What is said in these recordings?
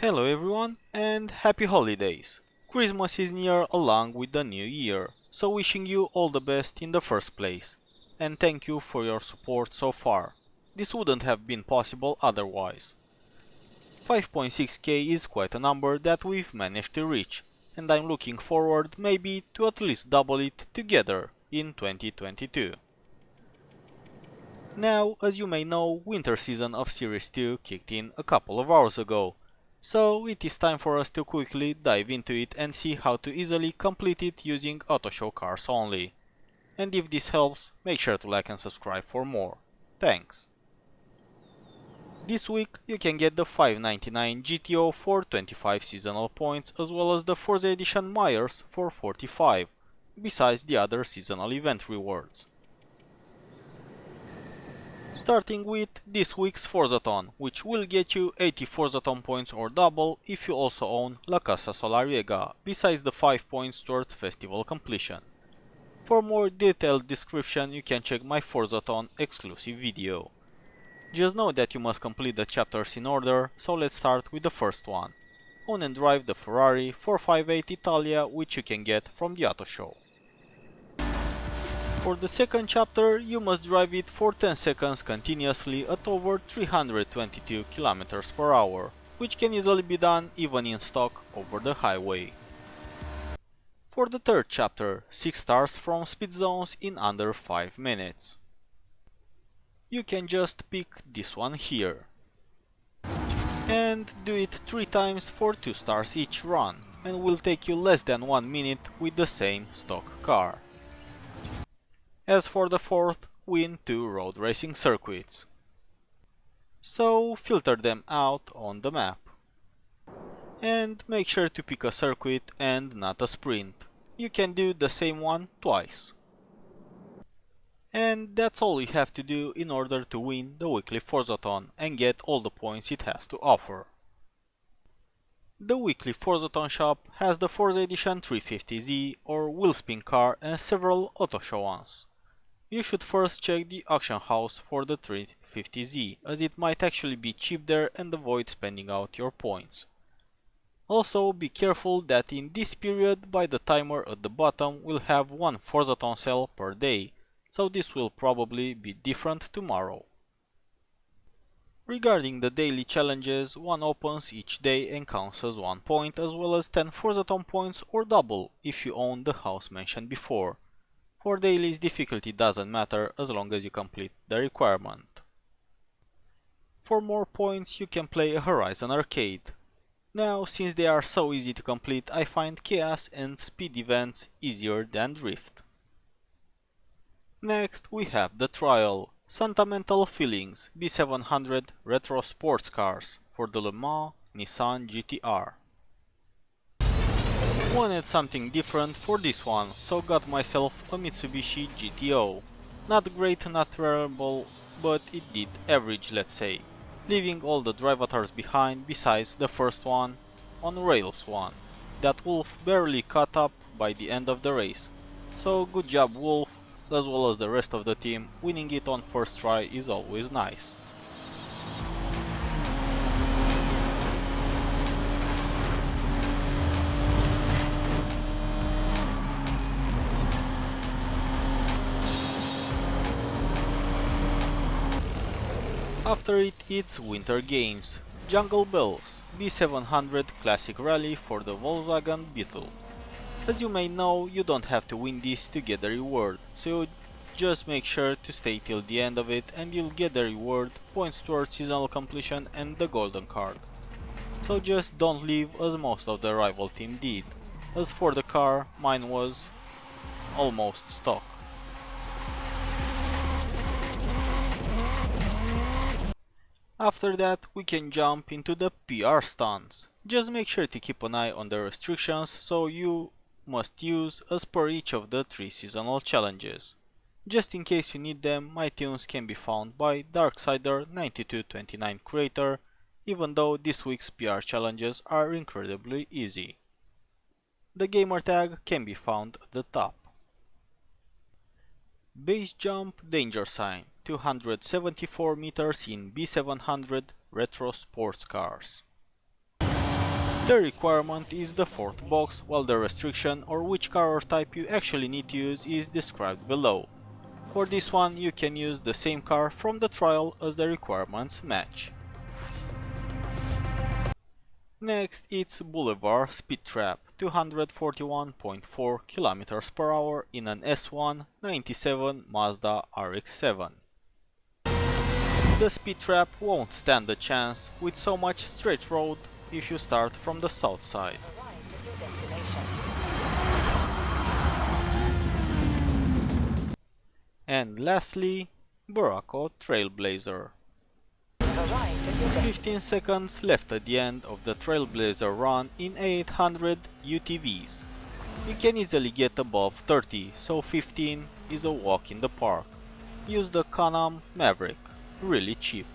Hello everyone and happy holidays! Christmas is near along with the new year, so wishing you all the best in the first place. And thank you for your support so far. This wouldn't have been possible otherwise. 5.6k is quite a number that we've managed to reach, and I'm looking forward maybe to at least double it together in 2022. Now, as you may know, winter season of Series 2 kicked in a couple of hours ago, so it is time for us to quickly dive into it and see how to easily complete it using auto-show cars only. And if this helps, make sure to like and subscribe for more. Thanks! This week you can get the 599 GTO for 25 seasonal points as well as the Forza Edition Myers for 45, besides the other seasonal event rewards. Starting with this week's Forzathon, which will get you 80 Forzathon points or double if you also own La Casa Solariega, besides the 5 points towards festival completion. For more detailed description you can check my Forzathon exclusive video. Just know that you must complete the chapters in order, so let's start with the first one. Own and drive the Ferrari 458 Italia, which you can get from the auto show. For the second chapter, you must drive it for 10 seconds continuously at over 322 km per hour, which can easily be done even in stock over the highway. For the third chapter, 6 stars from speed zones in under 5 minutes. You can just pick this one here. And do it 3 times for 2 stars each run, and will take you less than 1 minute with the same stock car. As for the fourth, win 2 road racing circuits. So filter them out on the map. And make sure to pick a circuit and not a sprint. You can do the same one twice. And that's all you have to do in order to win the weekly Forzathon and get all the points it has to offer. The weekly Forzathon shop has the Forza Edition 350Z or wheelspin car and several auto show ones. You should first check the auction house for the 350Z, as it might actually be cheap there and avoid spending out your points. Also be careful that in this period by the timer at the bottom will have one Forzathon sale per day, so this will probably be different tomorrow. Regarding the daily challenges, one opens each day and counts as 1 point as well as 10 Forzathon points or double if you own the house mentioned before. For dailies, difficulty doesn't matter as long as you complete the requirement. For more points you can play a Horizon Arcade. Now, since they are so easy to complete, I find chaos and speed events easier than drift. Next we have the trial, Santamental Feelings B700 Retro Sports Cars for the Le Mans Nissan GTR. Wanted something different for this one, so got myself a Mitsubishi GTO. Not great, not terrible, but it did average, let's say, leaving all the drive avatars behind besides the first one on rails one. That Wolf barely caught up by the end of the race, so good job Wolf, as well as the rest of the team. Winning it on first try is always nice. After it, it's Winter Games, Jungle Bells, B700 Classic Rally for the Volkswagen Beetle. As you may know, you don't have to win this to get the reward, so just make sure to stay till the end of it and you'll get the reward, points towards seasonal completion and the golden card. So just don't leave as most of the rival team did. As for the car, mine was almost stock. After that we can jump into the PR stunts. Just make sure to keep an eye on the restrictions, so you must use as per each of the 3 seasonal challenges. Just in case you need them, my tunes can be found by Darksider9229 creator, even though this week's PR challenges are incredibly easy. The gamer tag can be found at the top. Base jump danger sign, 274 meters in B700 retro sports cars. The requirement is the fourth box, while the restriction or which car or type you actually need to use is described below. For this one you can use the same car from the trial as the requirements match. Next it's Boulevard Speed Trap, 241.4 km per hour in an S1 97 Mazda RX-7. The speed trap won't stand a chance with so much straight road if you start from the south side. And lastly, barraco Trailblazer. 15 seconds left at the end of the Trailblazer run in 800 UTVs. You can easily get above 30, so 15 is a walk in the park. Use the Can-Am Maverick, really cheap.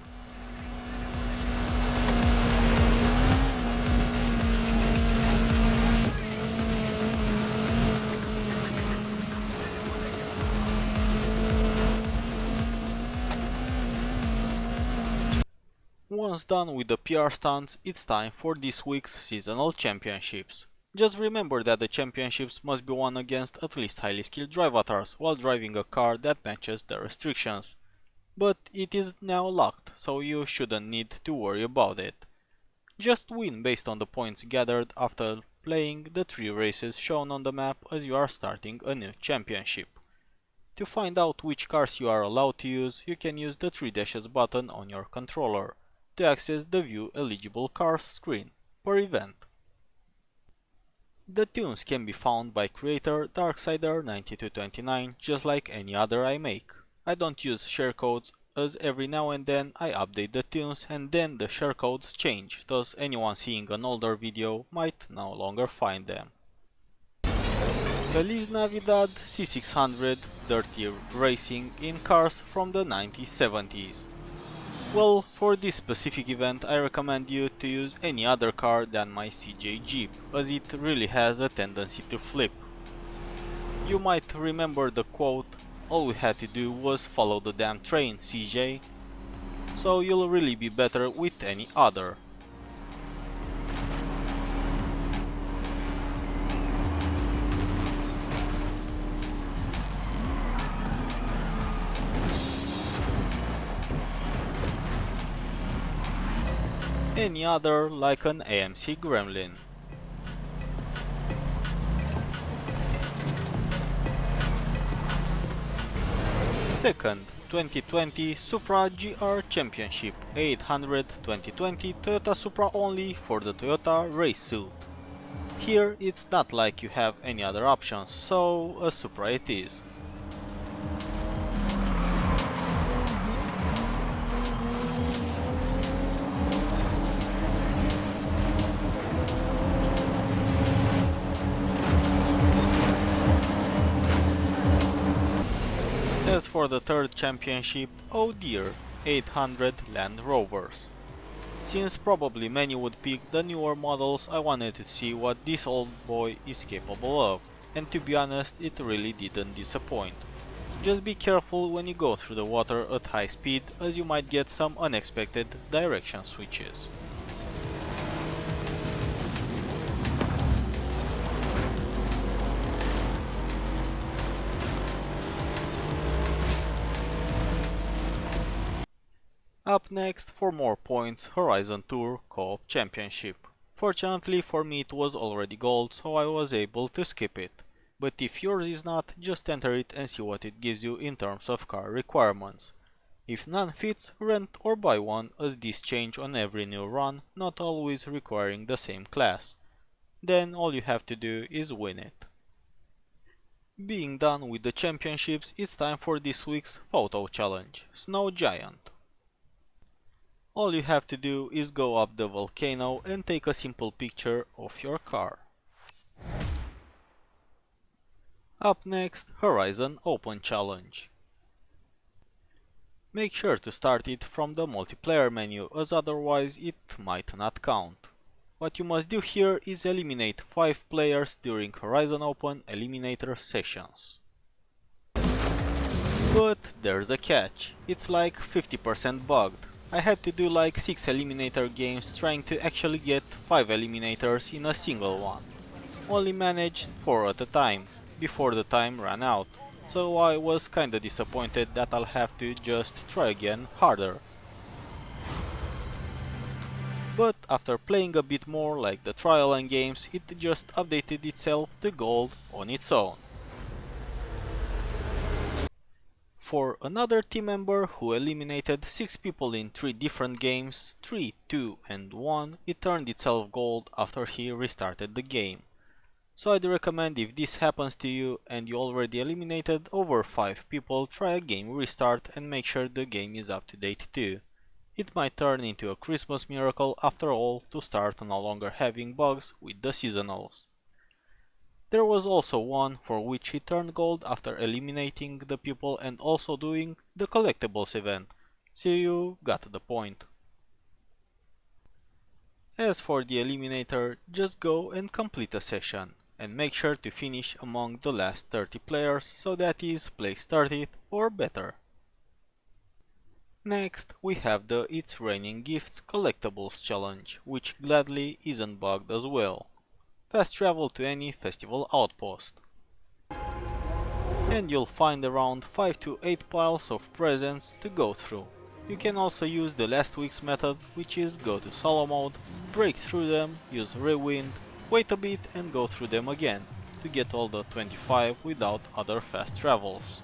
Once done with the PR stunts, it's time for this week's Seasonal Championships. Just remember that the championships must be won against at least highly skilled drive avatars while driving a car that matches the restrictions. But it is now locked, so you shouldn't need to worry about it. Just win based on the points gathered after playing the 3 races shown on the map as you are starting a new championship. To find out which cars you are allowed to use, you can use the 3 dashes button on your controller to access the View Eligible Cars screen per event. The tunes can be found by creator Darksider9229 just like any other I make. I don't use share codes as every now and then I update the tunes and then the share codes change, thus anyone seeing an older video might no longer find them. Feliz Navidad C600 Dirty Racing in cars from the 1970s. Well, for this specific event I recommend you to use any other car than my CJ Jeep, as it really has a tendency to flip. You might remember the quote, "All we had to do was follow the damn train, CJ," so you'll really be better with any other. Any other like an AMC Gremlin. Second, 2020 Supra GR Championship 800 2020 Toyota Supra only for the Toyota race suit. Here it's not like you have any other options, so a Supra it is. As for the third championship, oh dear, 800 Land Rovers. Since probably many would pick the newer models, I wanted to see what this old boy is capable of, and to be honest, it really didn't disappoint. Just be careful when you go through the water at high speed, as you might get some unexpected direction switches. Up next, for more points, Horizon Tour Co-op Championship. Fortunately for me it was already gold, so I was able to skip it. But if yours is not, just enter it and see what it gives you in terms of car requirements. If none fits, rent or buy one, as these change on every new run, not always requiring the same class. Then all you have to do is win it. Being done with the championships, it's time for this week's photo challenge, Snowgiant. All you have to do is go up the volcano and take a simple picture of your car. Up next, Horizon Open Challenge. Make sure to start it from the multiplayer menu, as otherwise it might not count. What you must do here is eliminate 5 players during Horizon Open Eliminator sessions. But there's a catch, it's like 50% bugged. I had to do like 6 Eliminator games trying to actually get 5 Eliminators in a single one. Only managed 4 at a time, before the time ran out, so I was kinda disappointed that I'll have to just try again harder. But after playing a bit more like the trial and games, it just updated itself to gold on its own. For another team member who eliminated 6 people in 3 different games, 3, 2 and 1, it turned itself gold after he restarted the game. So I'd recommend if this happens to you and you already eliminated over 5 people, try a game restart and make sure the game is up to date too. It might turn into a Christmas miracle after all to start no longer having bugs with the seasonals. There was also one for which he turned gold after eliminating the people and also doing the collectibles event, so you got the point. As for the Eliminator, just go and complete a session, and make sure to finish among the last 30 players, so that is place 30th or better. Next, we have the It's Raining Gifts Collectibles Challenge, which gladly isn't bugged as well. Fast travel to any festival outpost, and you'll find around 5 to 8 piles of presents to go through. You can also use the last week's method, which is go to solo mode, break through them, use rewind, wait a bit and go through them again, to get all the 25 without other fast travels.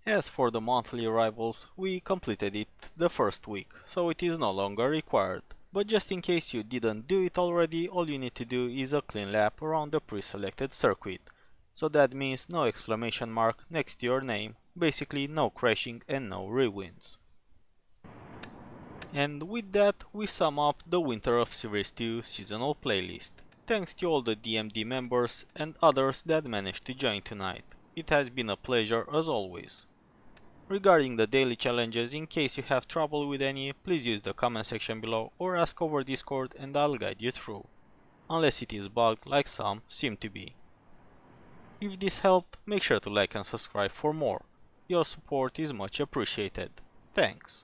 As for the monthly arrivals, we completed it the first week, so it is no longer required. But just in case you didn't do it already, all you need to do is a clean lap around the pre-selected circuit. So that means no exclamation mark next to your name, basically no crashing and no rewinds. And with that, we sum up the Winter of Series 2 seasonal playlist. Thanks to all the DMD members and others that managed to join tonight. It has been a pleasure as always. Regarding the daily challenges, in case you have trouble with any, please use the comment section below or ask over Discord and I'll guide you through. Unless it is bugged like some seem to be. If this helped, make sure to like and subscribe for more. Your support is much appreciated. Thanks.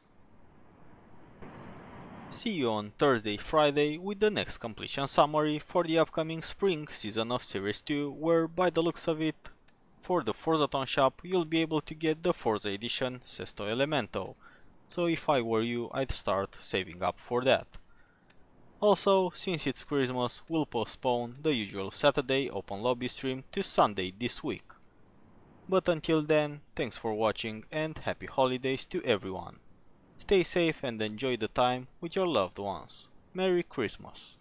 See you on Thursday, Friday with the next completion summary for the upcoming spring season of Series 2, where by the looks of it, for the Forzathon shop you'll be able to get the Forza edition Sesto Elemento, so if I were you I'd start saving up for that. Also, since it's Christmas, we'll postpone the usual Saturday open lobby stream to Sunday this week. But until then, thanks for watching and happy holidays to everyone. Stay safe and enjoy the time with your loved ones. Merry Christmas!